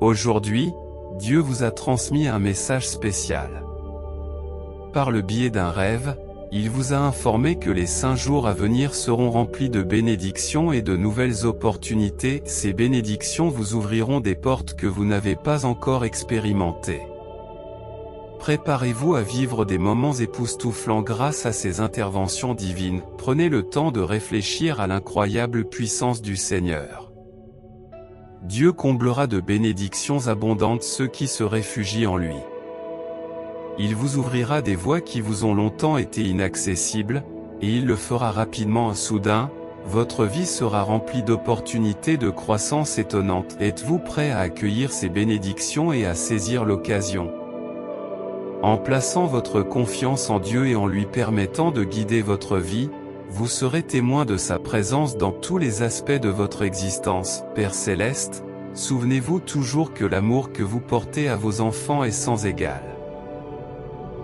Aujourd'hui, Dieu vous a transmis un message spécial. Par le biais d'un rêve, il vous a informé que les 5 jours à venir seront remplis de bénédictions et de nouvelles opportunités. Ces bénédictions vous ouvriront des portes que vous n'avez pas encore expérimentées. Préparez-vous à vivre des moments époustouflants grâce à ces interventions divines. Prenez le temps de réfléchir à l'incroyable puissance du Seigneur. Dieu comblera de bénédictions abondantes ceux qui se réfugient en lui. Il vous ouvrira des voies qui vous ont longtemps été inaccessibles, et il le fera rapidement. Soudain, votre vie sera remplie d'opportunités de croissance étonnantes. Êtes-vous prêt à accueillir ces bénédictions et à saisir l'occasion? En plaçant votre confiance en Dieu et en lui permettant de guider votre vie, vous serez témoin de sa présence dans tous les aspects de votre existence. Père Céleste, souvenez-vous toujours que l'amour que vous portez à vos enfants est sans égal.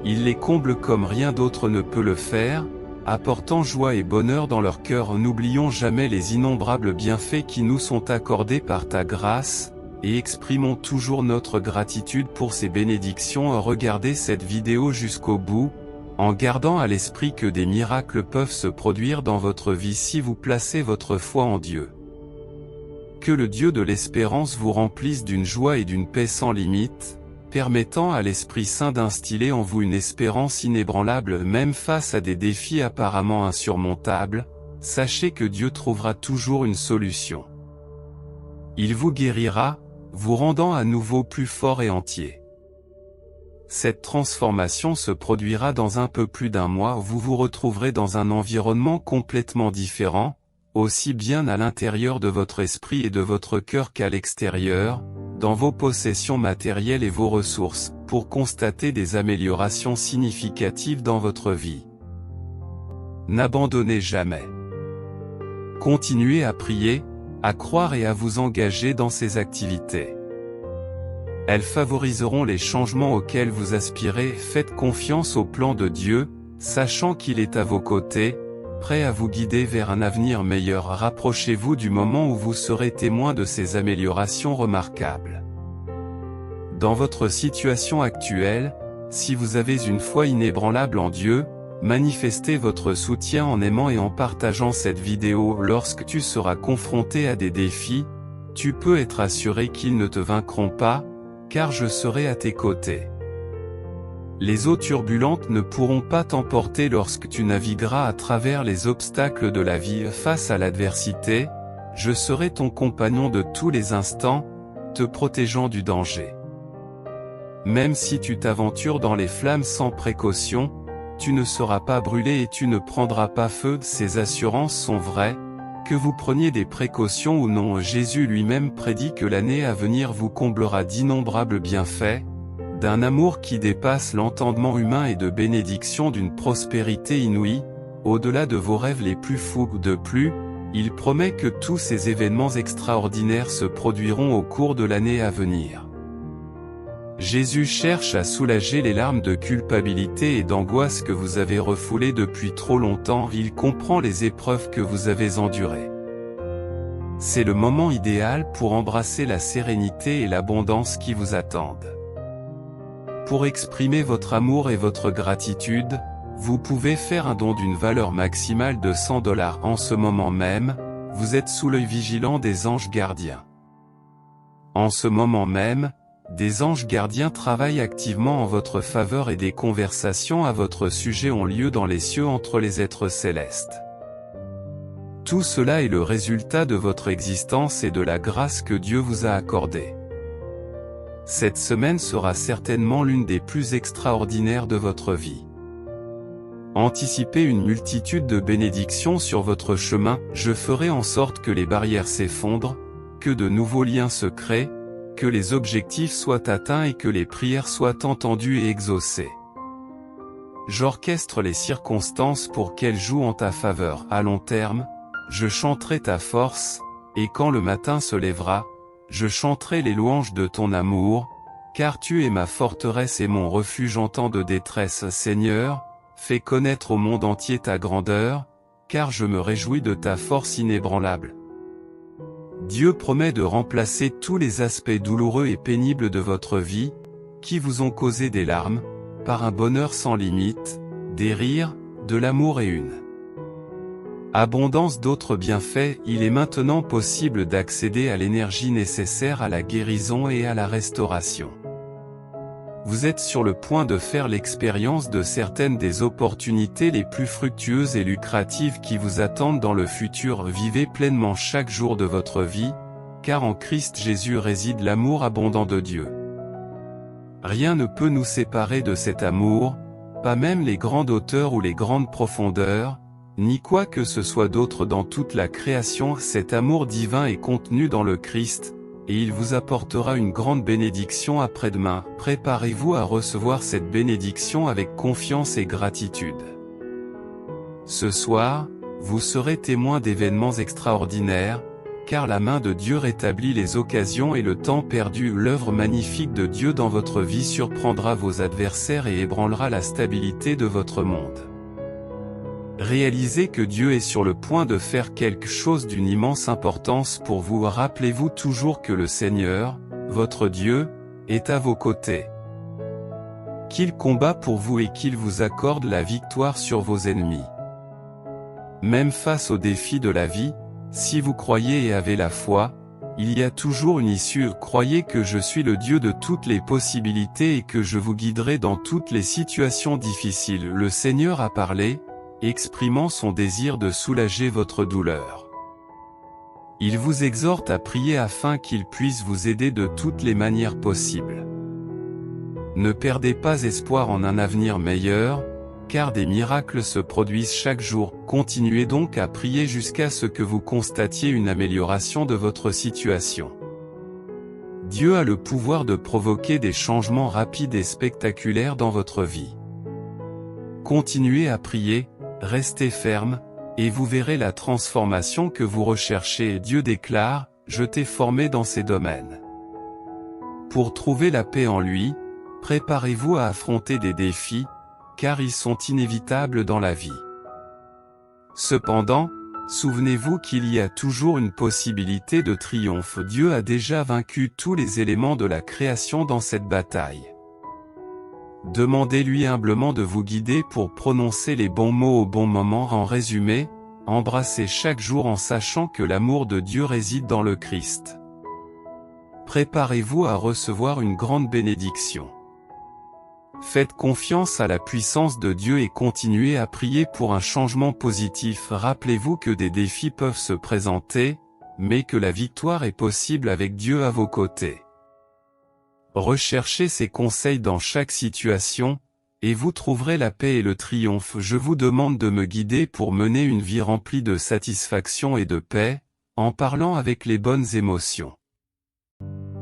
Il les comble comme rien d'autre ne peut le faire, apportant joie et bonheur dans leur cœur. N'oublions jamais les innombrables bienfaits qui nous sont accordés par ta grâce, et exprimons toujours notre gratitude pour ces bénédictions. Regardez cette vidéo jusqu'au bout, en gardant à l'esprit que des miracles peuvent se produire dans votre vie si vous placez votre foi en Dieu. Que le Dieu de l'espérance vous remplisse d'une joie et d'une paix sans limite, permettant à l'Esprit Saint d'instiller en vous une espérance inébranlable même face à des défis apparemment insurmontables. Sachez que Dieu trouvera toujours une solution. Il vous guérira, vous rendant à nouveau plus fort et entier. Cette transformation se produira dans un peu plus d'1 mois. Vous vous retrouverez dans un environnement complètement différent, aussi bien à l'intérieur de votre esprit et de votre cœur qu'à l'extérieur, dans vos possessions matérielles et vos ressources, pour constater des améliorations significatives dans votre vie. N'abandonnez jamais. Continuez à prier, à croire et à vous engager dans ces activités. Elles favoriseront les changements auxquels vous aspirez. Faites confiance au plan de Dieu, sachant qu'il est à vos côtés, prêt à vous guider vers un avenir meilleur. Rapprochez-vous du moment où vous serez témoin de ces améliorations remarquables. Dans votre situation actuelle, si vous avez une foi inébranlable en Dieu, manifestez votre soutien en aimant et en partageant cette vidéo. Lorsque tu seras confronté à des défis, tu peux être assuré qu'ils ne te vaincront pas, car je serai à tes côtés. Les eaux turbulentes ne pourront pas t'emporter lorsque tu navigueras à travers les obstacles de la vie. Face à l'adversité, je serai ton compagnon de tous les instants, te protégeant du danger. Même si tu t'aventures dans les flammes sans précaution, tu ne seras pas brûlé et tu ne prendras pas feu. Ces assurances sont vraies, que vous preniez des précautions ou non. Jésus lui-même prédit que l'année à venir vous comblera d'innombrables bienfaits, d'un amour qui dépasse l'entendement humain et de bénédictions d'une prospérité inouïe, au-delà de vos rêves les plus fous. De plus, il promet que tous ces événements extraordinaires se produiront au cours de l'année à venir. Jésus cherche à soulager les larmes de culpabilité et d'angoisse que vous avez refoulées depuis trop longtemps. Il comprend les épreuves que vous avez endurées. C'est le moment idéal pour embrasser la sérénité et l'abondance qui vous attendent. Pour exprimer votre amour et votre gratitude, vous pouvez faire un don d'une valeur maximale de $100 en ce moment même. Vous êtes sous l'œil vigilant des anges gardiens. En ce moment même, des anges gardiens travaillent activement en votre faveur et des conversations à votre sujet ont lieu dans les cieux entre les êtres célestes. Tout cela est le résultat de votre existence et de la grâce que Dieu vous a accordée. Cette semaine sera certainement l'une des plus extraordinaires de votre vie. Anticipez une multitude de bénédictions sur votre chemin. Je ferai en sorte que les barrières s'effondrent, que de nouveaux liens se créent, que les objectifs soient atteints et que les prières soient entendues et exaucées. J'orchestre les circonstances pour qu'elles jouent en ta faveur. À long terme, je chanterai ta force, et quand le matin se lèvera, je chanterai les louanges de ton amour, car tu es ma forteresse et mon refuge en temps de détresse. Seigneur, fais connaître au monde entier ta grandeur, car je me réjouis de ta force inébranlable. Dieu promet de remplacer tous les aspects douloureux et pénibles de votre vie, qui vous ont causé des larmes, par un bonheur sans limite, des rires, de l'amour et une abondance d'autres bienfaits. Il est maintenant possible d'accéder à l'énergie nécessaire à la guérison et à la restauration. Vous êtes sur le point de faire l'expérience de certaines des opportunités les plus fructueuses et lucratives qui vous attendent dans le futur. Vivez pleinement chaque jour de votre vie, car en Christ Jésus réside l'amour abondant de Dieu. Rien ne peut nous séparer de cet amour, pas même les grandes hauteurs ou les grandes profondeurs, ni quoi que ce soit d'autre dans toute la création. Cet amour divin est contenu dans le Christ, et il vous apportera une grande bénédiction après-demain. Préparez-vous à recevoir cette bénédiction avec confiance et gratitude. Ce soir, vous serez témoin d'événements extraordinaires, car la main de Dieu rétablit les occasions et le temps perdu. L'œuvre magnifique de Dieu dans votre vie surprendra vos adversaires et ébranlera la stabilité de votre monde. Réalisez que Dieu est sur le point de faire quelque chose d'une immense importance pour vous. Rappelez-vous toujours que le Seigneur, votre Dieu, est à vos côtés. Qu'il combat pour vous et qu'il vous accorde la victoire sur vos ennemis. Même face aux défis de la vie, si vous croyez et avez la foi, il y a toujours une issue. Croyez que je suis le Dieu de toutes les possibilités et que je vous guiderai dans toutes les situations difficiles. Le Seigneur a parlé, exprimant son désir de soulager votre douleur. Il vous exhorte à prier afin qu'il puisse vous aider de toutes les manières possibles. Ne perdez pas espoir en un avenir meilleur, car des miracles se produisent chaque jour. Continuez donc à prier jusqu'à ce que vous constatiez une amélioration de votre situation. Dieu a le pouvoir de provoquer des changements rapides et spectaculaires dans votre vie. Continuez à prier, restez ferme, et vous verrez la transformation que vous recherchez. Dieu déclare, je t'ai formé dans ces domaines. Pour trouver la paix en lui, préparez-vous à affronter des défis, car ils sont inévitables dans la vie. Cependant, souvenez-vous qu'il y a toujours une possibilité de triomphe. Dieu a déjà vaincu tous les éléments de la création dans cette bataille. Demandez-lui humblement de vous guider pour prononcer les bons mots au bon moment. En résumé, embrassez chaque jour en sachant que l'amour de Dieu réside dans le Christ. Préparez-vous à recevoir une grande bénédiction. Faites confiance à la puissance de Dieu et continuez à prier pour un changement positif. Rappelez-vous que des défis peuvent se présenter, mais que la victoire est possible avec Dieu à vos côtés. Recherchez ses conseils dans chaque situation, et vous trouverez la paix et le triomphe. Je vous demande de me guider pour mener une vie remplie de satisfaction et de paix, en parlant avec les bonnes émotions.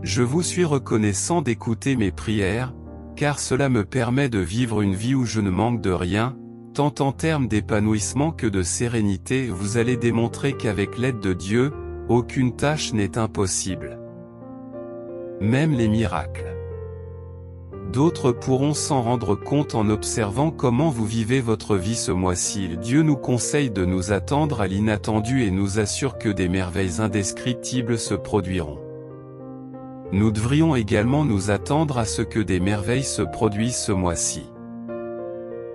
Je vous suis reconnaissant d'écouter mes prières, car cela me permet de vivre une vie où je ne manque de rien, tant en termes d'épanouissement que de sérénité. Vous allez démontrer qu'avec l'aide de Dieu, aucune tâche n'est impossible. Même les miracles. D'autres pourront s'en rendre compte en observant comment vous vivez votre vie ce mois-ci. Dieu nous conseille de nous attendre à l'inattendu et nous assure que des merveilles indescriptibles se produiront. Nous devrions également nous attendre à ce que des merveilles se produisent ce mois-ci.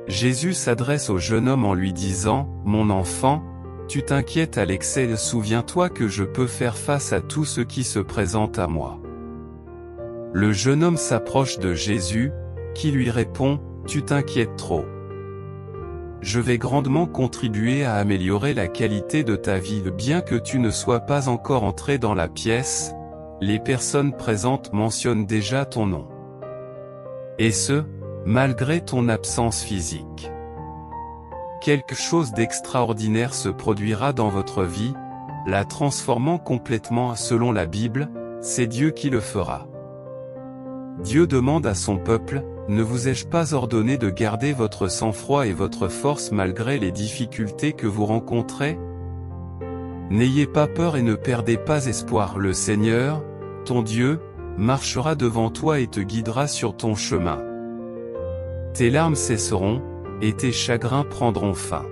Jésus s'adresse au jeune homme en lui disant, « Mon enfant, tu t'inquiètes à l'excès, souviens-toi que je peux faire face à tout ce qui se présente à moi. » Le jeune homme s'approche de Jésus, qui lui répond, « Tu t'inquiètes trop. Je vais grandement contribuer à améliorer la qualité de ta vie. Bien que tu ne sois pas encore entré dans la pièce, les personnes présentes mentionnent déjà ton nom. Et ce, malgré ton absence physique. Quelque chose d'extraordinaire se produira dans votre vie, la transformant complètement. Selon la Bible, c'est Dieu qui le fera. Dieu demande à son peuple, « Ne vous ai-je pas ordonné de garder votre sang-froid et votre force malgré les difficultés que vous rencontrez? N'ayez pas peur et ne perdez pas espoir. Le Seigneur, ton Dieu, marchera devant toi et te guidera sur ton chemin. Tes larmes cesseront, et tes chagrins prendront fin. »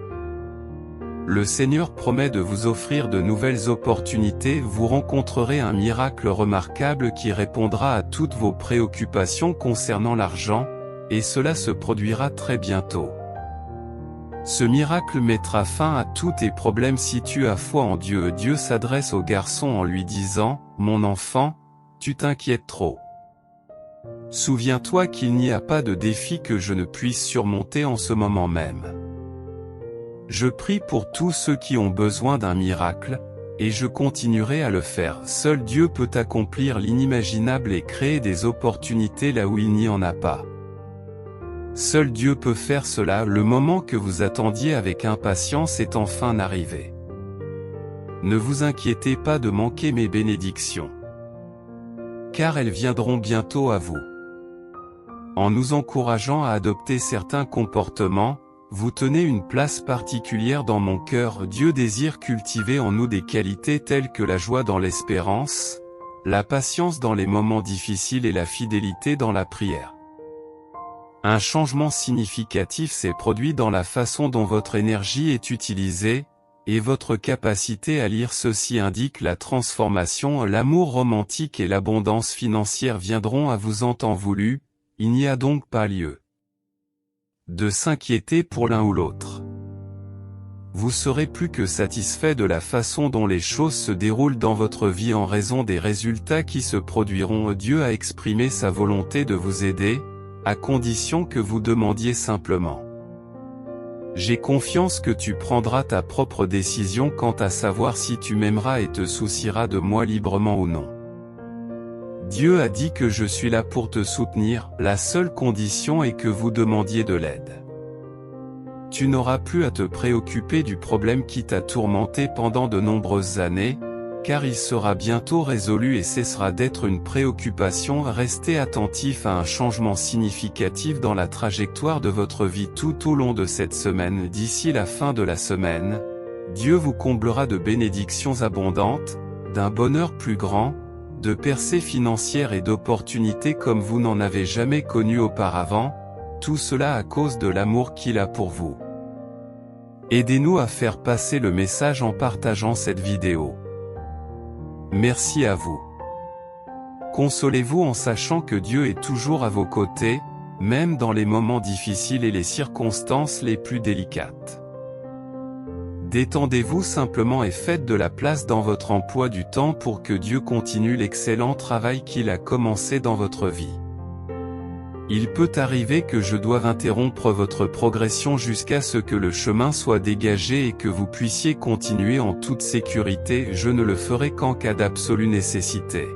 Le Seigneur promet de vous offrir de nouvelles opportunités, vous rencontrerez un miracle remarquable qui répondra à toutes vos préoccupations concernant l'argent, et cela se produira très bientôt. Ce miracle mettra fin à tous tes problèmes si tu as foi en Dieu. Dieu s'adresse au garçon en lui disant, « Mon enfant, tu t'inquiètes trop. Souviens-toi qu'il n'y a pas de défi que je ne puisse surmonter en ce moment même. Je prie pour tous ceux qui ont besoin d'un miracle, et je continuerai à le faire. Seul Dieu peut accomplir l'inimaginable et créer des opportunités là où il n'y en a pas. Seul Dieu peut faire cela. Le moment que vous attendiez avec impatience est enfin arrivé. Ne vous inquiétez pas de manquer mes bénédictions, car elles viendront bientôt à vous. En nous encourageant à adopter certains comportements, vous tenez une place particulière dans mon cœur. Dieu désire cultiver en nous des qualités telles que la joie dans l'espérance, la patience dans les moments difficiles et la fidélité dans la prière. Un changement significatif s'est produit dans la façon dont votre énergie est utilisée, et votre capacité à lire ceci indique la transformation. L'amour romantique et l'abondance financière viendront à vous en temps voulu, il n'y a donc pas lieu de s'inquiéter pour l'un ou l'autre. Vous serez plus que satisfait de la façon dont les choses se déroulent dans votre vie en raison des résultats qui se produiront. Dieu a exprimé sa volonté de vous aider, à condition que vous demandiez simplement. J'ai confiance que tu prendras ta propre décision quant à savoir si tu m'aimeras et te soucieras de moi librement ou non. Dieu a dit que je suis là pour te soutenir, la seule condition est que vous demandiez de l'aide. Tu n'auras plus à te préoccuper du problème qui t'a tourmenté pendant de nombreuses années, car il sera bientôt résolu et cessera d'être une préoccupation. Restez attentif à un changement significatif dans la trajectoire de votre vie tout au long de cette semaine. D'ici la fin de la semaine, Dieu vous comblera de bénédictions abondantes, d'un bonheur plus grand, de percées financières et d'opportunités comme vous n'en avez jamais connu auparavant, tout cela à cause de l'amour qu'il a pour vous. Aidez-nous à faire passer le message en partageant cette vidéo. Merci à vous. Consolez-vous en sachant que Dieu est toujours à vos côtés, même dans les moments difficiles et les circonstances les plus délicates. Détendez-vous simplement et faites de la place dans votre emploi du temps pour que Dieu continue l'excellent travail qu'il a commencé dans votre vie. Il peut arriver que je doive interrompre votre progression jusqu'à ce que le chemin soit dégagé et que vous puissiez continuer en toute sécurité. Je ne le ferai qu'en cas d'absolue nécessité.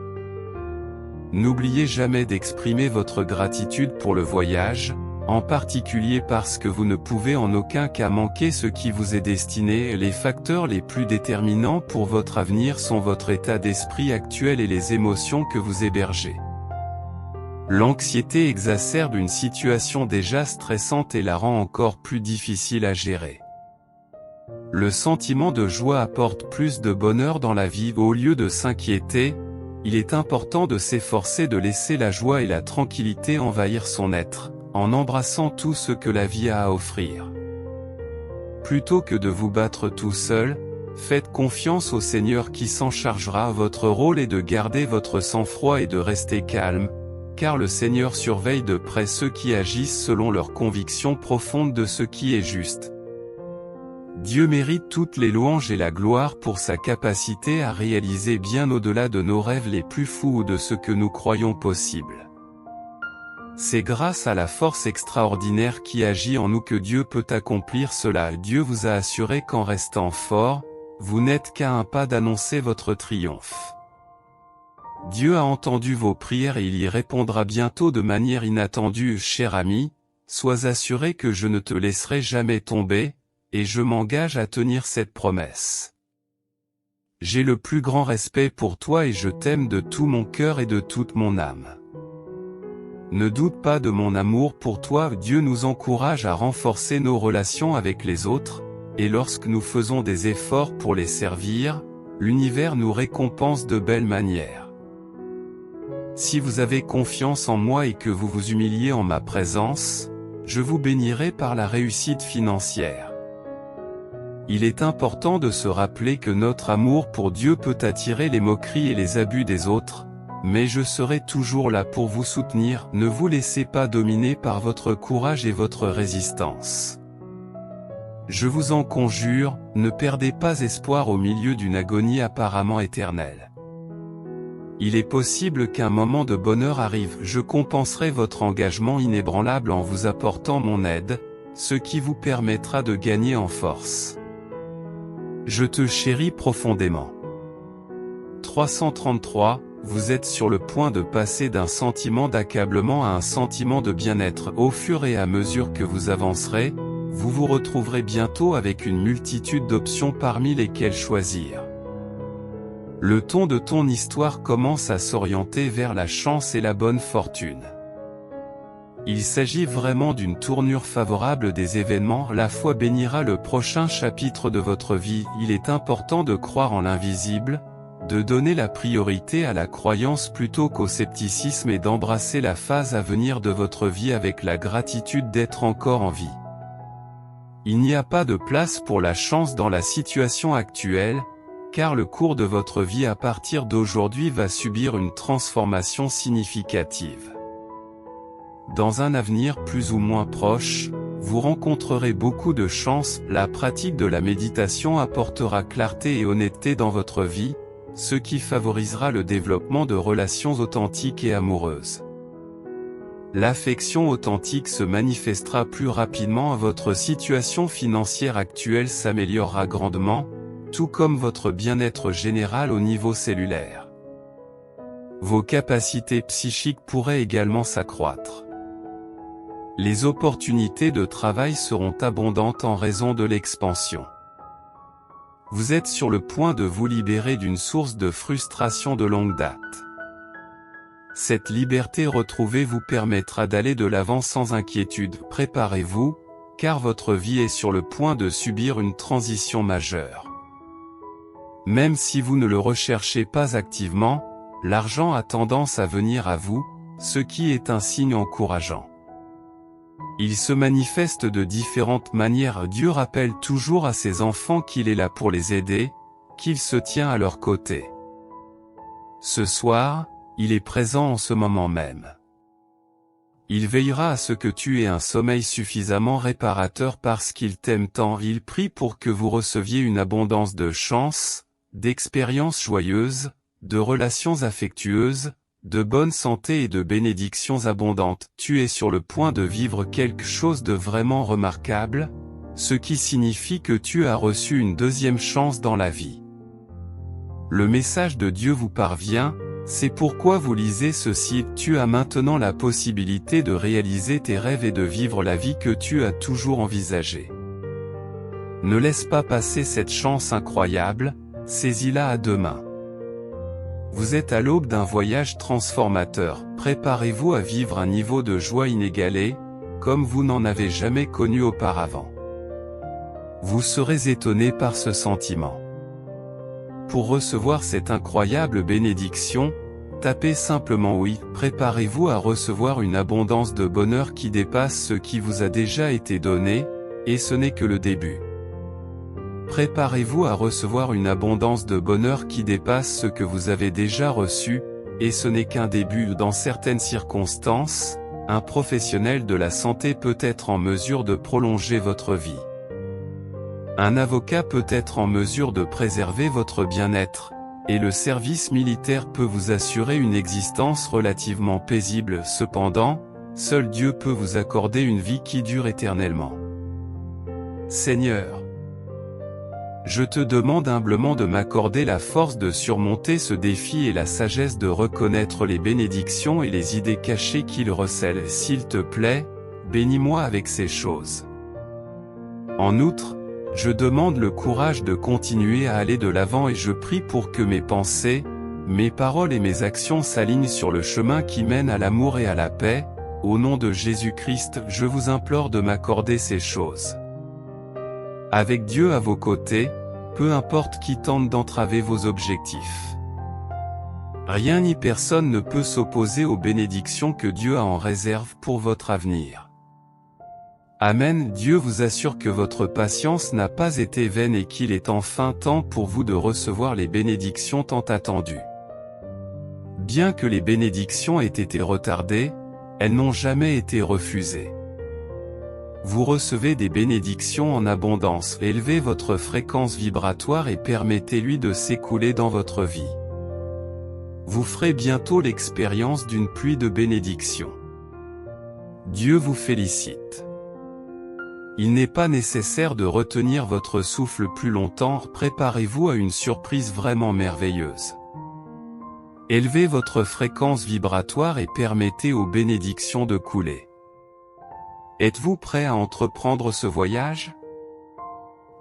N'oubliez jamais d'exprimer votre gratitude pour le voyage, en particulier parce que vous ne pouvez en aucun cas manquer ce qui vous est destiné. Les facteurs les plus déterminants pour votre avenir sont votre état d'esprit actuel et les émotions que vous hébergez. L'anxiété exacerbe une situation déjà stressante et la rend encore plus difficile à gérer. Le sentiment de joie apporte plus de bonheur dans la vie. Au lieu de s'inquiéter, il est important de s'efforcer de laisser la joie et la tranquillité envahir son être, en embrassant tout ce que la vie a à offrir. Plutôt que de vous battre tout seul, faites confiance au Seigneur qui s'en chargera. Votre rôle est de garder votre sang-froid et de rester calme, car le Seigneur surveille de près ceux qui agissent selon leurs convictions profondes de ce qui est juste. Dieu mérite toutes les louanges et la gloire pour sa capacité à réaliser bien au-delà de nos rêves les plus fous ou de ce que nous croyons possible. C'est grâce à la force extraordinaire qui agit en nous que Dieu peut accomplir cela. Dieu vous a assuré qu'en restant fort, vous n'êtes qu'à un pas d'annoncer votre triomphe. Dieu a entendu vos prières et il y répondra bientôt de manière inattendue. Cher ami, sois assuré que je ne te laisserai jamais tomber, et je m'engage à tenir cette promesse. J'ai le plus grand respect pour toi et je t'aime de tout mon cœur et de toute mon âme. Ne doute pas de mon amour pour toi. Dieu nous encourage à renforcer nos relations avec les autres, et lorsque nous faisons des efforts pour les servir, l'univers nous récompense de belle manière. Si vous avez confiance en moi et que vous vous humiliez en ma présence, je vous bénirai par la réussite financière. Il est important de se rappeler que notre amour pour Dieu peut attirer les moqueries et les abus des autres, mais je serai toujours là pour vous soutenir. Ne vous laissez pas dominer par votre courage et votre résistance. Je vous en conjure, ne perdez pas espoir au milieu d'une agonie apparemment éternelle. Il est possible qu'un moment de bonheur arrive. Je compenserai votre engagement inébranlable en vous apportant mon aide, ce qui vous permettra de gagner en force. Je te chéris profondément. 333. Vous êtes sur le point de passer d'un sentiment d'accablement à un sentiment de bien-être. Au fur et à mesure que vous avancerez, vous vous retrouverez bientôt avec une multitude d'options parmi lesquelles choisir. Le ton de ton histoire commence à s'orienter vers la chance et la bonne fortune. Il s'agit vraiment d'une tournure favorable des événements. La foi bénira le prochain chapitre de votre vie. Il est important de croire en l'invisible, de donner la priorité à la croyance plutôt qu'au scepticisme et d'embrasser la phase à venir de votre vie avec la gratitude d'être encore en vie. Il n'y a pas de place pour la chance dans la situation actuelle, car le cours de votre vie à partir d'aujourd'hui va subir une transformation significative. Dans un avenir plus ou moins proche, vous rencontrerez beaucoup de chance. La pratique de la méditation apportera clarté et honnêteté dans votre vie, ce qui favorisera le développement de relations authentiques et amoureuses. L'affection authentique se manifestera plus rapidement. Votre situation financière actuelle s'améliorera grandement, tout comme votre bien-être général au niveau cellulaire. Vos capacités psychiques pourraient également s'accroître. Les opportunités de travail seront abondantes en raison de l'expansion. Vous êtes sur le point de vous libérer d'une source de frustration de longue date. Cette liberté retrouvée vous permettra d'aller de l'avant sans inquiétude. Préparez-vous, car votre vie est sur le point de subir une transition majeure. Même si vous ne le recherchez pas activement, l'argent a tendance à venir à vous, ce qui est un signe encourageant. Il se manifeste de différentes manières. Dieu rappelle toujours à ses enfants qu'il est là pour les aider, qu'il se tient à leur côté. Ce soir, il est présent en ce moment même. Il veillera à ce que tu aies un sommeil suffisamment réparateur parce qu'il t'aime tant. Il prie pour que vous receviez une abondance de chance, d'expériences joyeuses, de relations affectueuses, de bonne santé et de bénédictions abondantes. Tu es sur le point de vivre quelque chose de vraiment remarquable, ce qui signifie que tu as reçu une deuxième chance dans la vie. Le message de Dieu vous parvient, c'est pourquoi vous lisez ceci. Tu as maintenant la possibilité de réaliser tes rêves et de vivre la vie que tu as toujours envisagée. Ne laisse pas passer cette chance incroyable, saisis-la à deux mains. Vous êtes à l'aube d'un voyage transformateur. Préparez-vous à vivre un niveau de joie inégalé, comme vous n'en avez jamais connu auparavant. Vous serez étonné par ce sentiment. Pour recevoir cette incroyable bénédiction, tapez simplement oui. Préparez-vous à recevoir une abondance de bonheur qui dépasse ce qui vous a déjà été donné, et ce n'est que le début. Préparez-vous à recevoir une abondance de bonheur qui dépasse ce que vous avez déjà reçu, et ce n'est qu'un début. Dans certaines circonstances, un professionnel de la santé peut être en mesure de prolonger votre vie. Un avocat peut être en mesure de préserver votre bien-être, et le service militaire peut vous assurer une existence relativement paisible. Cependant, seul Dieu peut vous accorder une vie qui dure éternellement. Seigneur, je te demande humblement de m'accorder la force de surmonter ce défi et la sagesse de reconnaître les bénédictions et les idées cachées qu'il recèle. S'il te plaît, bénis-moi avec ces choses. En outre, je demande le courage de continuer à aller de l'avant et je prie pour que mes pensées, mes paroles et mes actions s'alignent sur le chemin qui mène à l'amour et à la paix. Au nom de Jésus-Christ, je vous implore de m'accorder ces choses. Avec Dieu à vos côtés, peu importe qui tente d'entraver vos objectifs. Rien ni personne ne peut s'opposer aux bénédictions que Dieu a en réserve pour votre avenir. Amen. Dieu vous assure que votre patience n'a pas été vaine et qu'il est enfin temps pour vous de recevoir les bénédictions tant attendues. Bien que les bénédictions aient été retardées, elles n'ont jamais été refusées. Vous recevez des bénédictions en abondance. Élevez votre fréquence vibratoire et permettez-lui de s'écouler dans votre vie. Vous ferez bientôt l'expérience d'une pluie de bénédictions. Dieu vous félicite. Il n'est pas nécessaire de retenir votre souffle plus longtemps, préparez-vous à une surprise vraiment merveilleuse. Élevez votre fréquence vibratoire et permettez aux bénédictions de couler. Êtes-vous prêt à entreprendre ce voyage?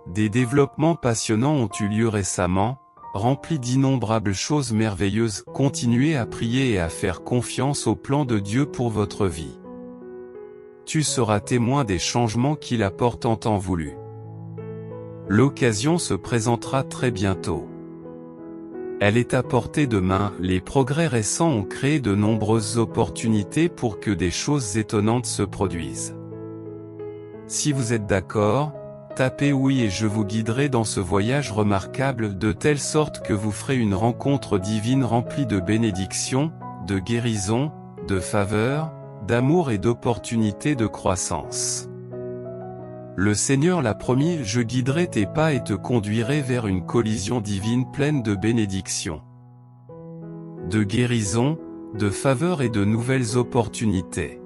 Des développements passionnants ont eu lieu récemment, remplis d'innombrables choses merveilleuses. Continuez à prier et à faire confiance au plan de Dieu pour votre vie. Tu seras témoin des changements qu'il apporte en temps voulu. L'occasion se présentera très bientôt. Elle est à portée de main. Les progrès récents ont créé de nombreuses opportunités pour que des choses étonnantes se produisent. Si vous êtes d'accord, tapez oui et je vous guiderai dans ce voyage remarquable de telle sorte que vous ferez une rencontre divine remplie de bénédictions, de guérison, de faveur, d'amour et d'opportunités de croissance. Le Seigneur l'a promis, je guiderai tes pas et te conduirai vers une collision divine pleine de bénédictions, de guérison, de faveur et de nouvelles opportunités.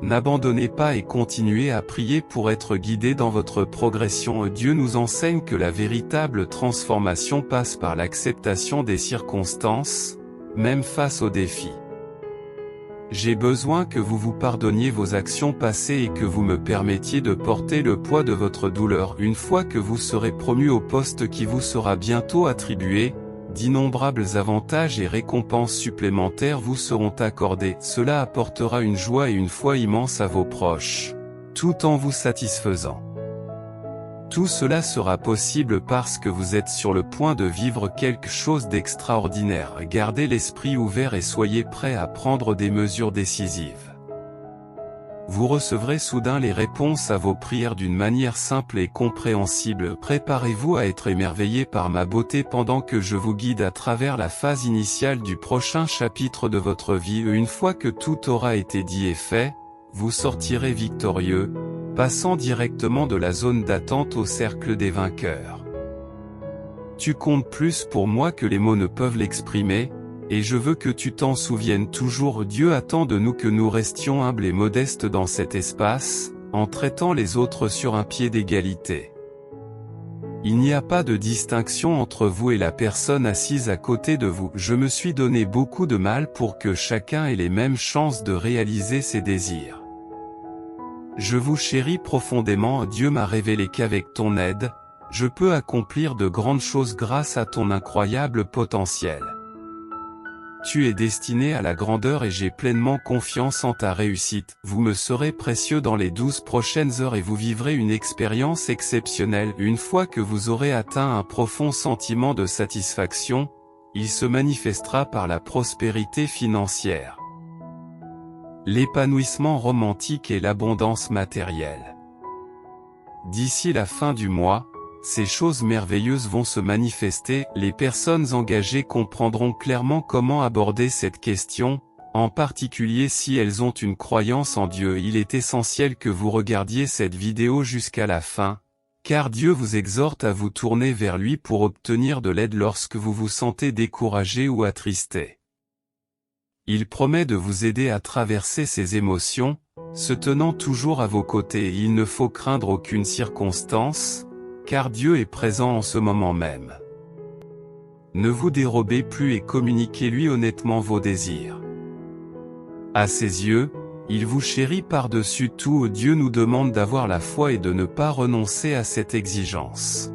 N'abandonnez pas et continuez à prier pour être guidé dans votre progression. Dieu nous enseigne que la véritable transformation passe par l'acceptation des circonstances, même face aux défis. J'ai besoin que vous vous pardonniez vos actions passées et que vous me permettiez de porter le poids de votre douleur. Une fois que vous serez promu au poste qui vous sera bientôt attribué, d'innombrables avantages et récompenses supplémentaires vous seront accordés. Cela apportera une joie et une foi immense à vos proches, tout en vous satisfaisant. Tout cela sera possible parce que vous êtes sur le point de vivre quelque chose d'extraordinaire. Gardez l'esprit ouvert et soyez prêts à prendre des mesures décisives. Vous recevrez soudain les réponses à vos prières d'une manière simple et compréhensible. Préparez-vous à être émerveillé par ma beauté pendant que je vous guide à travers la phase initiale du prochain chapitre de votre vie. Une fois que tout aura été dit et fait, vous sortirez victorieux, passant directement de la zone d'attente au cercle des vainqueurs. Tu comptes plus pour moi que les mots ne peuvent l'exprimer, et je veux que tu t'en souviennes toujours. Dieu attend de nous que nous restions humbles et modestes dans cet espace, en traitant les autres sur un pied d'égalité. Il n'y a pas de distinction entre vous et la personne assise à côté de vous. Je me suis donné beaucoup de mal pour que chacun ait les mêmes chances de réaliser ses désirs. Je vous chéris profondément. Dieu m'a révélé qu'avec ton aide, je peux accomplir de grandes choses grâce à ton incroyable potentiel. Tu es destiné à la grandeur et j'ai pleinement confiance en ta réussite. Vous me serez précieux dans les 12 prochaines heures et vous vivrez une expérience exceptionnelle. Une fois que vous aurez atteint un profond sentiment de satisfaction, il se manifestera par la prospérité financière, l'épanouissement romantique et l'abondance matérielle. D'ici la fin du mois, ces choses merveilleuses vont se manifester. Les personnes engagées comprendront clairement comment aborder cette question, en particulier si elles ont une croyance en Dieu. Il est essentiel que vous regardiez cette vidéo jusqu'à la fin, car Dieu vous exhorte à vous tourner vers lui pour obtenir de l'aide lorsque vous vous sentez découragé ou attristé. Il promet de vous aider à traverser ces émotions, se tenant toujours à vos côtés. Il ne faut craindre aucune circonstance, car Dieu est présent en ce moment même. Ne vous dérobez plus et communiquez-lui honnêtement vos désirs. À ses yeux, il vous chérit par-dessus tout. Dieu nous demande d'avoir la foi et de ne pas renoncer à cette exigence.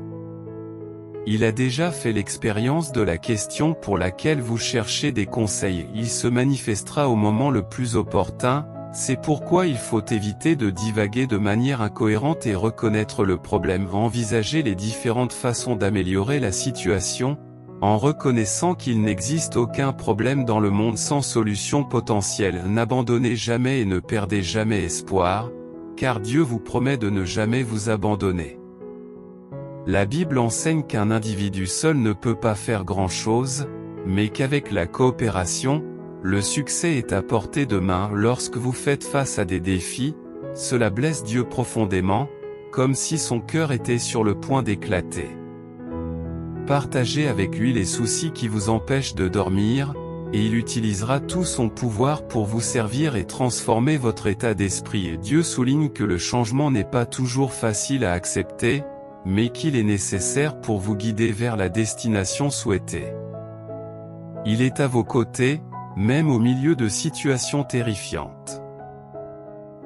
Il a déjà fait l'expérience de la question pour laquelle vous cherchez des conseils. Il se manifestera au moment le plus opportun. C'est pourquoi il faut éviter de divaguer de manière incohérente et reconnaître le problème. Envisager les différentes façons d'améliorer la situation, en reconnaissant qu'il n'existe aucun problème dans le monde sans solution potentielle. N'abandonnez jamais et ne perdez jamais espoir, car Dieu vous promet de ne jamais vous abandonner. La Bible enseigne qu'un individu seul ne peut pas faire grand-chose, mais qu'avec la coopération, le succès est à portée de main. Lorsque vous faites face à des défis, cela blesse Dieu profondément, comme si son cœur était sur le point d'éclater. Partagez avec lui les soucis qui vous empêchent de dormir, et il utilisera tout son pouvoir pour vous servir et transformer votre état d'esprit. Et Dieu souligne que le changement n'est pas toujours facile à accepter, mais qu'il est nécessaire pour vous guider vers la destination souhaitée. Il est à vos côtés, même au milieu de situations terrifiantes.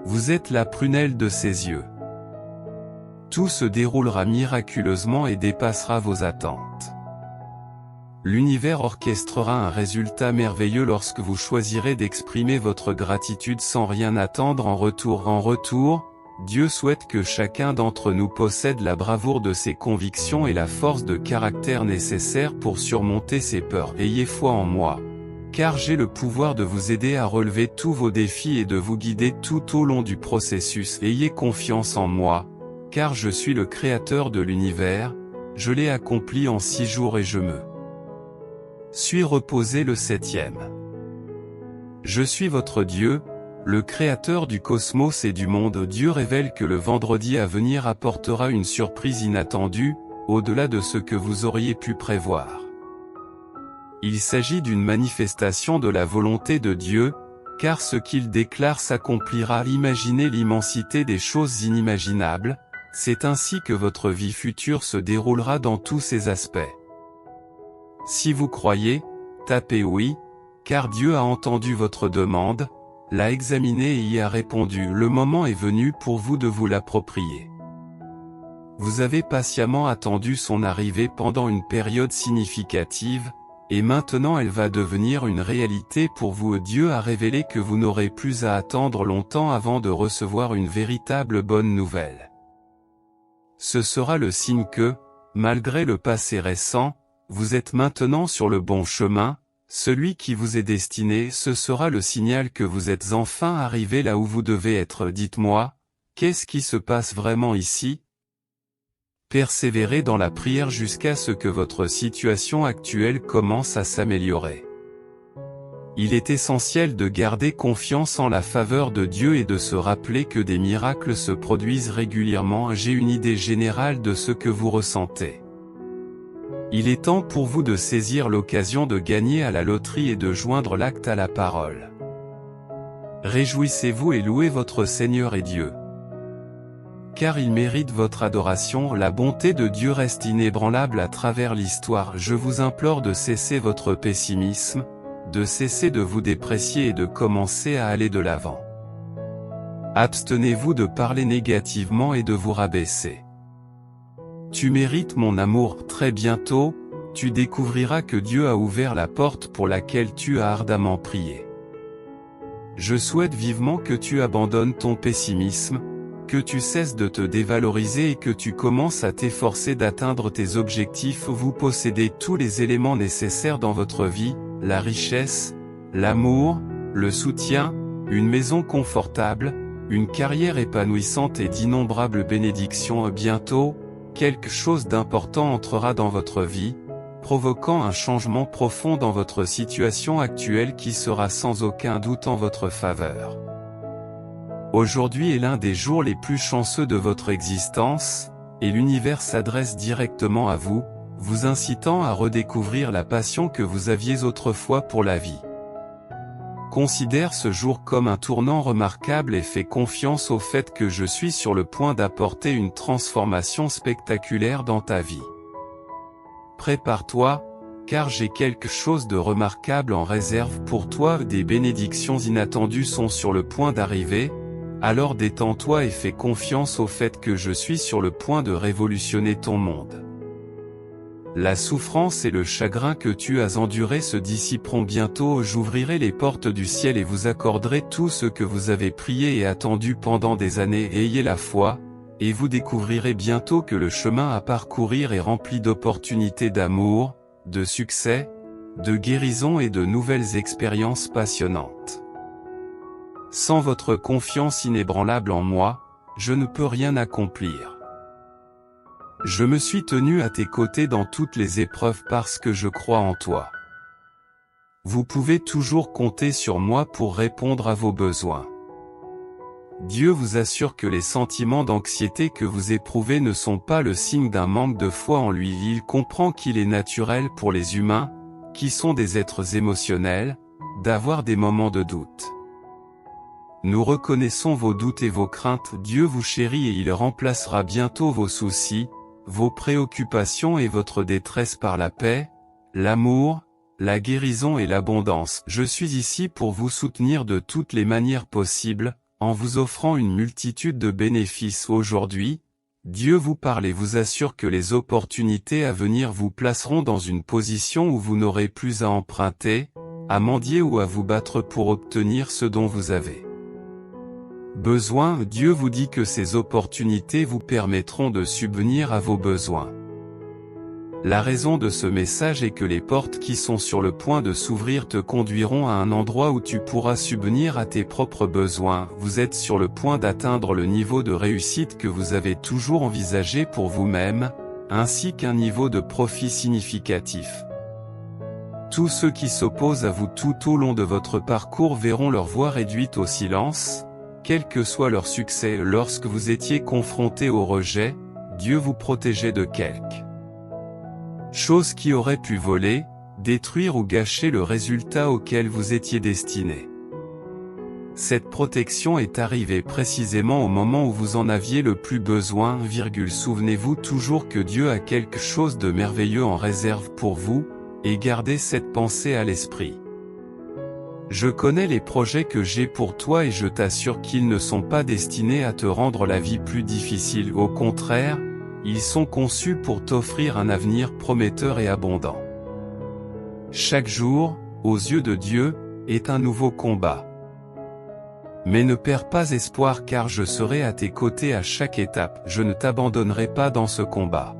Vous êtes la prunelle de ses yeux. Tout se déroulera miraculeusement et dépassera vos attentes. L'univers orchestrera un résultat merveilleux lorsque vous choisirez d'exprimer votre gratitude sans rien attendre en retour. En retour, Dieu souhaite que chacun d'entre nous possède la bravoure de ses convictions et la force de caractère nécessaire pour surmonter ses peurs. Ayez foi en moi, car j'ai le pouvoir de vous aider à relever tous vos défis et de vous guider tout au long du processus. Ayez confiance en moi, car je suis le créateur de l'univers, je l'ai accompli en 6 jours et je me suis reposé le 7e. Je suis votre Dieu, le créateur du cosmos et du monde. Dieu révèle que le vendredi à venir apportera une surprise inattendue, au-delà de ce que vous auriez pu prévoir. Il s'agit d'une manifestation de la volonté de Dieu, car ce qu'il déclare s'accomplira. Imaginez l'immensité des choses inimaginables, c'est ainsi que votre vie future se déroulera dans tous ses aspects. Si vous croyez, tapez oui, car Dieu a entendu votre demande, l'a examiné et y a répondu. Le moment est venu pour vous de vous l'approprier. Vous avez patiemment attendu son arrivée pendant une période significative, et maintenant elle va devenir une réalité pour vous. Dieu a révélé que vous n'aurez plus à attendre longtemps avant de recevoir une véritable bonne nouvelle. Ce sera le signe que, malgré le passé récent, vous êtes maintenant sur le bon chemin, celui qui vous est destiné. Ce sera le signal que vous êtes enfin arrivé là où vous devez être. Dites-moi, qu'est-ce qui se passe vraiment ici? Persévérez dans la prière jusqu'à ce que votre situation actuelle commence à s'améliorer. Il est essentiel de garder confiance en la faveur de Dieu et de se rappeler que des miracles se produisent régulièrement. J'ai une idée générale de ce que vous ressentez. Il est temps pour vous de saisir l'occasion de gagner à la loterie et de joindre l'acte à la parole. Réjouissez-vous et louez votre Seigneur et Dieu, car il mérite votre adoration. La bonté de Dieu reste inébranlable à travers l'histoire. Je vous implore de cesser votre pessimisme, de cesser de vous déprécier et de commencer à aller de l'avant. Abstenez-vous de parler négativement et de vous rabaisser. Tu mérites mon amour. Très bientôt, tu découvriras que Dieu a ouvert la porte pour laquelle tu as ardemment prié. Je souhaite vivement que tu abandonnes ton pessimisme, que tu cesses de te dévaloriser et que tu commences à t'efforcer d'atteindre tes objectifs. Vous possédez tous les éléments nécessaires dans votre vie, la richesse, l'amour, le soutien, une maison confortable, une carrière épanouissante et d'innombrables bénédictions. Bientôt, quelque chose d'important entrera dans votre vie, provoquant un changement profond dans votre situation actuelle qui sera sans aucun doute en votre faveur. Aujourd'hui est l'un des jours les plus chanceux de votre existence, et l'univers s'adresse directement à vous, vous incitant à redécouvrir la passion que vous aviez autrefois pour la vie. Considère ce jour comme un tournant remarquable et fais confiance au fait que je suis sur le point d'apporter une transformation spectaculaire dans ta vie. Prépare-toi, car j'ai quelque chose de remarquable en réserve pour toi. Des bénédictions inattendues sont sur le point d'arriver, alors détends-toi et fais confiance au fait que je suis sur le point de révolutionner ton monde. La souffrance et le chagrin que tu as endurés se dissiperont bientôt. J'ouvrirai les portes du ciel et vous accorderai tout ce que vous avez prié et attendu pendant des années. Ayez la foi, et vous découvrirez bientôt que le chemin à parcourir est rempli d'opportunités d'amour, de succès, de guérison et de nouvelles expériences passionnantes. Sans votre confiance inébranlable en moi, je ne peux rien accomplir. Je me suis tenu à tes côtés dans toutes les épreuves parce que je crois en toi. Vous pouvez toujours compter sur moi pour répondre à vos besoins. Dieu vous assure que les sentiments d'anxiété que vous éprouvez ne sont pas le signe d'un manque de foi en lui. Il comprend qu'il est naturel pour les humains, qui sont des êtres émotionnels, d'avoir des moments de doute. Nous reconnaissons vos doutes et vos craintes. Dieu vous chérit et il remplacera bientôt vos soucis, vos préoccupations et votre détresse par la paix, l'amour, la guérison et l'abondance. Je suis ici pour vous soutenir de toutes les manières possibles, en vous offrant une multitude de bénéfices. Aujourd'hui, Dieu vous parle et vous assure que les opportunités à venir vous placeront dans une position où vous n'aurez plus à emprunter, à mendier ou à vous battre pour obtenir ce dont vous avez besoin. Dieu vous dit que ces opportunités vous permettront de subvenir à vos besoins. La raison de ce message est que les portes qui sont sur le point de s'ouvrir te conduiront à un endroit où tu pourras subvenir à tes propres besoins. Vous êtes sur le point d'atteindre le niveau de réussite que vous avez toujours envisagé pour vous-même, ainsi qu'un niveau de profit significatif. Tous ceux qui s'opposent à vous tout au long de votre parcours verront leur voix réduite au silence, quel que soit leur succès. Lorsque vous étiez confronté au rejet, Dieu vous protégeait de quelque chose qui aurait pu voler, détruire ou gâcher le résultat auquel vous étiez destiné. Cette protection est arrivée précisément au moment où vous en aviez le plus besoin. Souvenez-vous toujours que Dieu a quelque chose de merveilleux en réserve pour vous, et gardez cette pensée à l'esprit. Je connais les projets que j'ai pour toi et je t'assure qu'ils ne sont pas destinés à te rendre la vie plus difficile. Au contraire, ils sont conçus pour t'offrir un avenir prometteur et abondant. Chaque jour, aux yeux de Dieu, est un nouveau combat. Mais ne perds pas espoir car je serai à tes côtés à chaque étape. Je ne t'abandonnerai pas dans ce combat.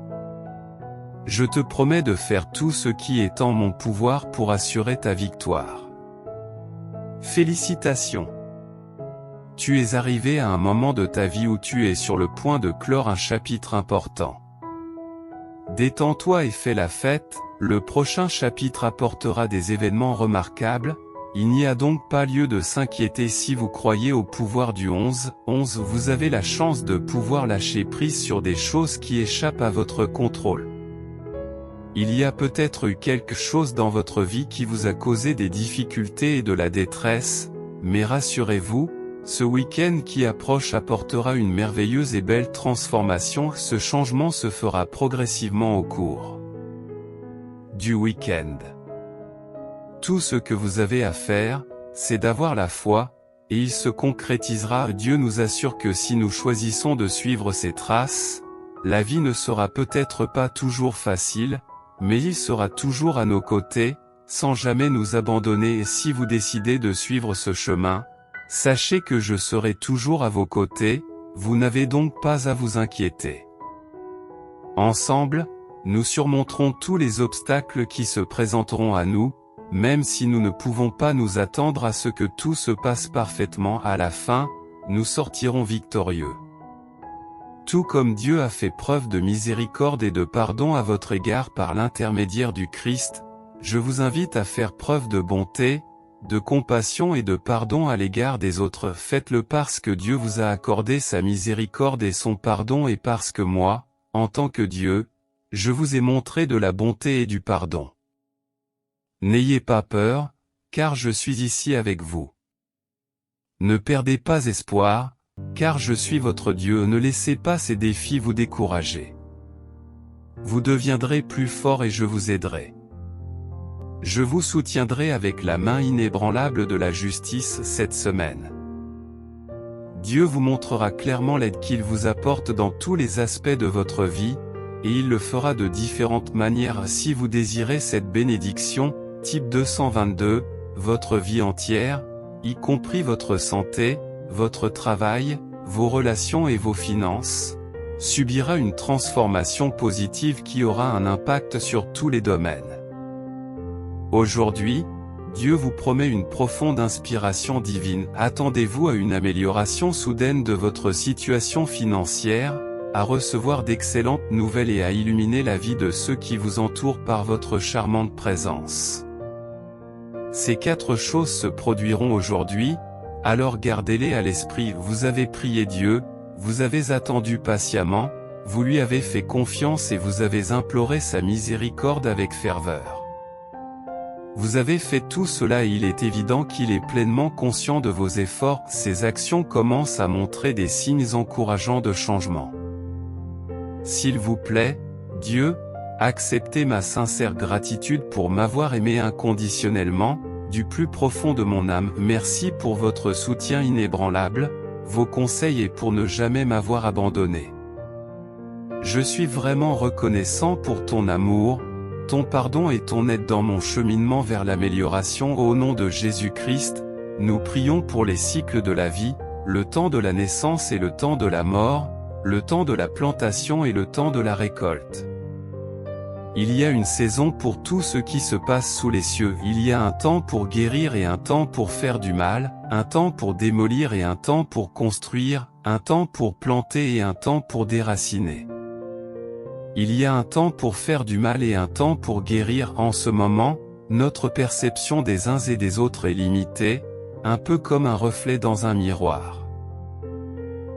Je te promets de faire tout ce qui est en mon pouvoir pour assurer ta victoire. Félicitations! Tu es arrivé à un moment de ta vie où tu es sur le point de clore un chapitre important. Détends-toi et fais la fête, le prochain chapitre apportera des événements remarquables, il n'y a donc pas lieu de s'inquiéter si vous croyez au pouvoir du 11. Vous avez la chance de pouvoir lâcher prise sur des choses qui échappent à votre contrôle. Il y a peut-être eu quelque chose dans votre vie qui vous a causé des difficultés et de la détresse, mais rassurez-vous, ce week-end qui approche apportera une merveilleuse et belle transformation. Ce changement se fera progressivement au cours du week-end. Tout ce que vous avez à faire, c'est d'avoir la foi, et il se concrétisera. Dieu nous assure que si nous choisissons de suivre ses traces, la vie ne sera peut-être pas toujours facile, mais il sera toujours à nos côtés, sans jamais nous abandonner. Et si vous décidez de suivre ce chemin, sachez que je serai toujours à vos côtés, vous n'avez donc pas à vous inquiéter. Ensemble, nous surmonterons tous les obstacles qui se présenteront à nous, même si nous ne pouvons pas nous attendre à ce que tout se passe parfaitement. À la fin, nous sortirons victorieux. Tout comme Dieu a fait preuve de miséricorde et de pardon à votre égard par l'intermédiaire du Christ, je vous invite à faire preuve de bonté, de compassion et de pardon à l'égard des autres. Faites-le parce que Dieu vous a accordé sa miséricorde et son pardon et parce que moi, en tant que Dieu, je vous ai montré de la bonté et du pardon. N'ayez pas peur, car je suis ici avec vous. Ne perdez pas espoir, car je suis votre Dieu. Ne laissez pas ces défis vous décourager. Vous deviendrez plus fort et je vous aiderai. Je vous soutiendrai avec la main inébranlable de la justice cette semaine. Dieu vous montrera clairement l'aide qu'il vous apporte dans tous les aspects de votre vie, et il le fera de différentes manières. Si vous désirez cette bénédiction, type 222, votre vie entière, y compris votre santé, votre travail, vos relations et vos finances, subira une transformation positive qui aura un impact sur tous les domaines. Aujourd'hui, Dieu vous promet une profonde inspiration divine. Attendez-vous à une amélioration soudaine de votre situation financière, à recevoir d'excellentes nouvelles et à illuminer la vie de ceux qui vous entourent par votre charmante présence. Ces 4 choses se produiront aujourd'hui, alors gardez-les à l'esprit. Vous avez prié Dieu, vous avez attendu patiemment, vous lui avez fait confiance et vous avez imploré sa miséricorde avec ferveur. Vous avez fait tout cela et il est évident qu'il est pleinement conscient de vos efforts. Ces actions commencent à montrer des signes encourageants de changement. S'il vous plaît, Dieu, acceptez ma sincère gratitude pour m'avoir aimé inconditionnellement, du plus profond de mon âme. Merci pour votre soutien inébranlable, vos conseils et pour ne jamais m'avoir abandonné. Je suis vraiment reconnaissant pour ton amour, ton pardon et ton aide dans mon cheminement vers l'amélioration. Au nom de Jésus-Christ, nous prions pour les cycles de la vie, le temps de la naissance et le temps de la mort, le temps de la plantation et le temps de la récolte. Il y a une saison pour tout ce qui se passe sous les cieux. Il y a un temps pour guérir et un temps pour faire du mal, un temps pour démolir et un temps pour construire, un temps pour planter et un temps pour déraciner. Il y a un temps pour faire du mal et un temps pour guérir. En ce moment, notre perception des uns et des autres est limitée, un peu comme un reflet dans un miroir.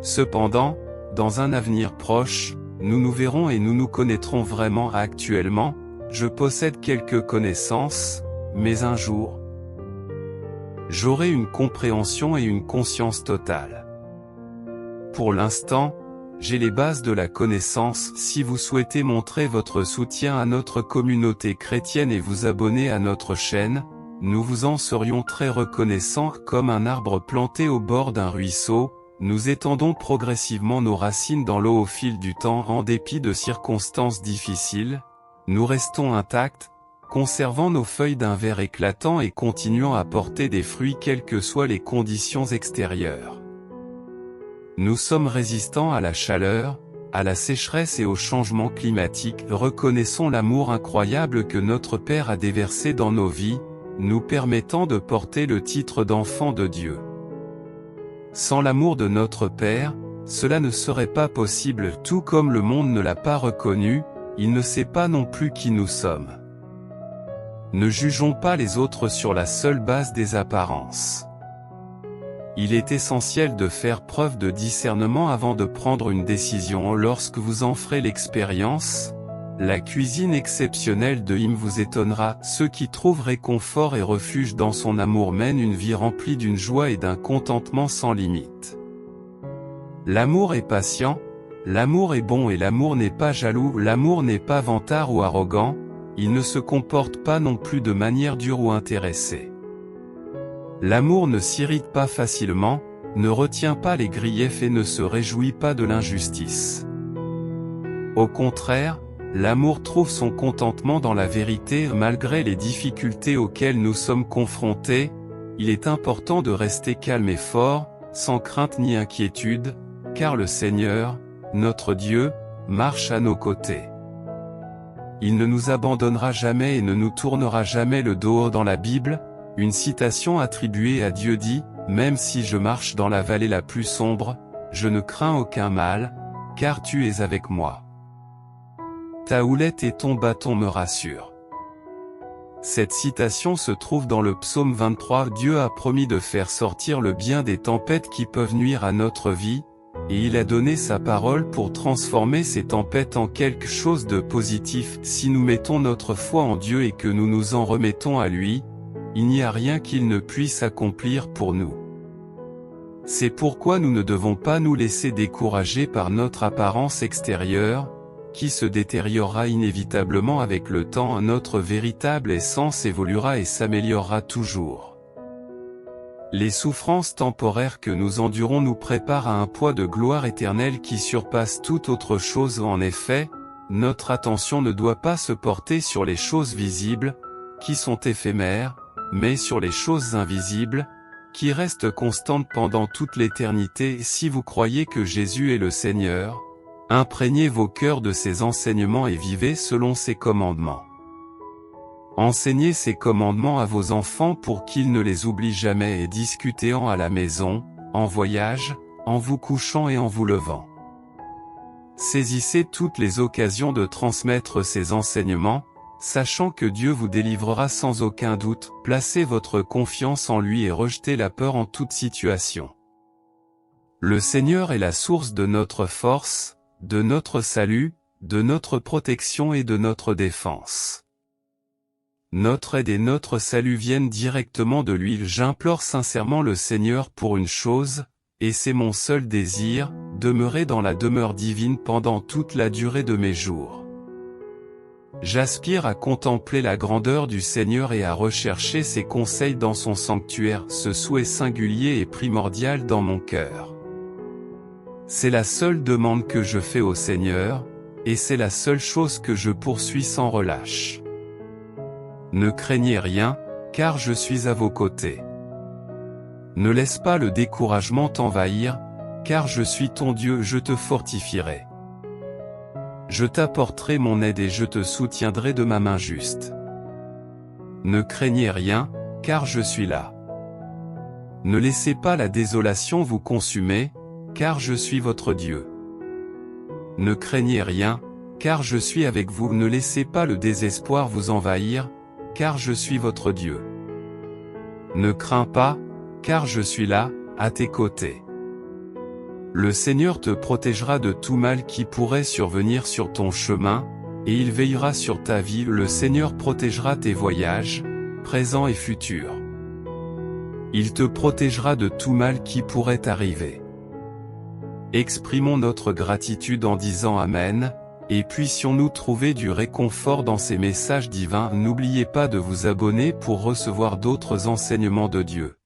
Cependant, dans un avenir proche, nous nous verrons et nous nous connaîtrons vraiment. Actuellement, je possède quelques connaissances, mais un jour, j'aurai une compréhension et une conscience totale. Pour l'instant, j'ai les bases de la connaissance. Si vous souhaitez montrer votre soutien à notre communauté chrétienne et vous abonner à notre chaîne, nous vous en serions très reconnaissants. Comme un arbre planté au bord d'un ruisseau, nous étendons progressivement nos racines dans l'eau au fil du temps. En dépit de circonstances difficiles, nous restons intacts, conservant nos feuilles d'un vert éclatant et continuant à porter des fruits quelles que soient les conditions extérieures. Nous sommes résistants à la chaleur, à la sécheresse et au changement climatique. Reconnaissons l'amour incroyable que notre Père a déversé dans nos vies, nous permettant de porter le titre d'enfant de Dieu. Sans l'amour de notre Père, cela ne serait pas possible. Tout comme le monde ne l'a pas reconnu, il ne sait pas non plus qui nous sommes. Ne jugeons pas les autres sur la seule base des apparences. Il est essentiel de faire preuve de discernement avant de prendre une décision. Lorsque vous en ferez l'expérience, la cuisine exceptionnelle de Him vous étonnera. Ceux qui trouvent réconfort et refuge dans son amour mènent une vie remplie d'une joie et d'un contentement sans limite. L'amour est patient, l'amour est bon et l'amour n'est pas jaloux. L'amour n'est pas vantard ou arrogant, il ne se comporte pas non plus de manière dure ou intéressée. L'amour ne s'irrite pas facilement, ne retient pas les griefs et ne se réjouit pas de l'injustice. Au contraire, l'amour trouve son contentement dans la vérité. Malgré les difficultés auxquelles nous sommes confrontés, il est important de rester calme et fort, sans crainte ni inquiétude, car le Seigneur, notre Dieu, marche à nos côtés. Il ne nous abandonnera jamais et ne nous tournera jamais le dos. Dans la Bible, une citation attribuée à Dieu dit « Même si je marche dans la vallée la plus sombre, je ne crains aucun mal, car tu es avec moi. Ta houlette et ton bâton me rassurent. » Cette citation se trouve dans le psaume 23. Dieu a promis de faire sortir le bien des tempêtes qui peuvent nuire à notre vie, et il a donné sa parole pour transformer ces tempêtes en quelque chose de positif. Si nous mettons notre foi en Dieu et que nous nous en remettons à lui, il n'y a rien qu'il ne puisse accomplir pour nous. C'est pourquoi nous ne devons pas nous laisser décourager par notre apparence extérieure, qui se détériorera inévitablement avec le temps. Notre véritable essence évoluera et s'améliorera toujours. Les souffrances temporaires que nous endurons nous préparent à un poids de gloire éternelle qui surpasse toute autre chose. En effet, notre attention ne doit pas se porter sur les choses visibles, qui sont éphémères, mais sur les choses invisibles, qui restent constantes pendant toute l'éternité. Si vous croyez que Jésus est le Seigneur, imprégnez vos cœurs de ses enseignements et vivez selon ses commandements. Enseignez ces commandements à vos enfants pour qu'ils ne les oublient jamais et discutez-en à la maison, en voyage, en vous couchant et en vous levant. Saisissez toutes les occasions de transmettre ces enseignements, sachant que Dieu vous délivrera sans aucun doute. Placez votre confiance en lui et rejetez la peur en toute situation. Le Seigneur est la source de notre force, de notre salut, de notre protection et de notre défense. Notre aide et notre salut viennent directement de lui. J'implore sincèrement le Seigneur pour une chose, et c'est mon seul désir, demeurer dans la demeure divine pendant toute la durée de mes jours. J'aspire à contempler la grandeur du Seigneur et à rechercher ses conseils dans son sanctuaire. Ce souhait singulier est primordial dans mon cœur. C'est la seule demande que je fais au Seigneur, et c'est la seule chose que je poursuis sans relâche. Ne craignez rien, car je suis à vos côtés. Ne laisse pas le découragement t'envahir, car je suis ton Dieu, je te fortifierai. Je t'apporterai mon aide et je te soutiendrai de ma main juste. Ne craignez rien, car je suis là. Ne laissez pas la désolation vous consumer, car je suis votre Dieu. Ne craignez rien, car je suis avec vous. Ne laissez pas le désespoir vous envahir, car je suis votre Dieu. Ne crains pas, car je suis là, à tes côtés. Le Seigneur te protégera de tout mal qui pourrait survenir sur ton chemin, et il veillera sur ta vie. Le Seigneur protégera tes voyages, présents et futurs. Il te protégera de tout mal qui pourrait arriver. Exprimons notre gratitude en disant Amen, et puissions-nous trouver du réconfort dans ces messages divins. N'oubliez pas de vous abonner pour recevoir d'autres enseignements de Dieu.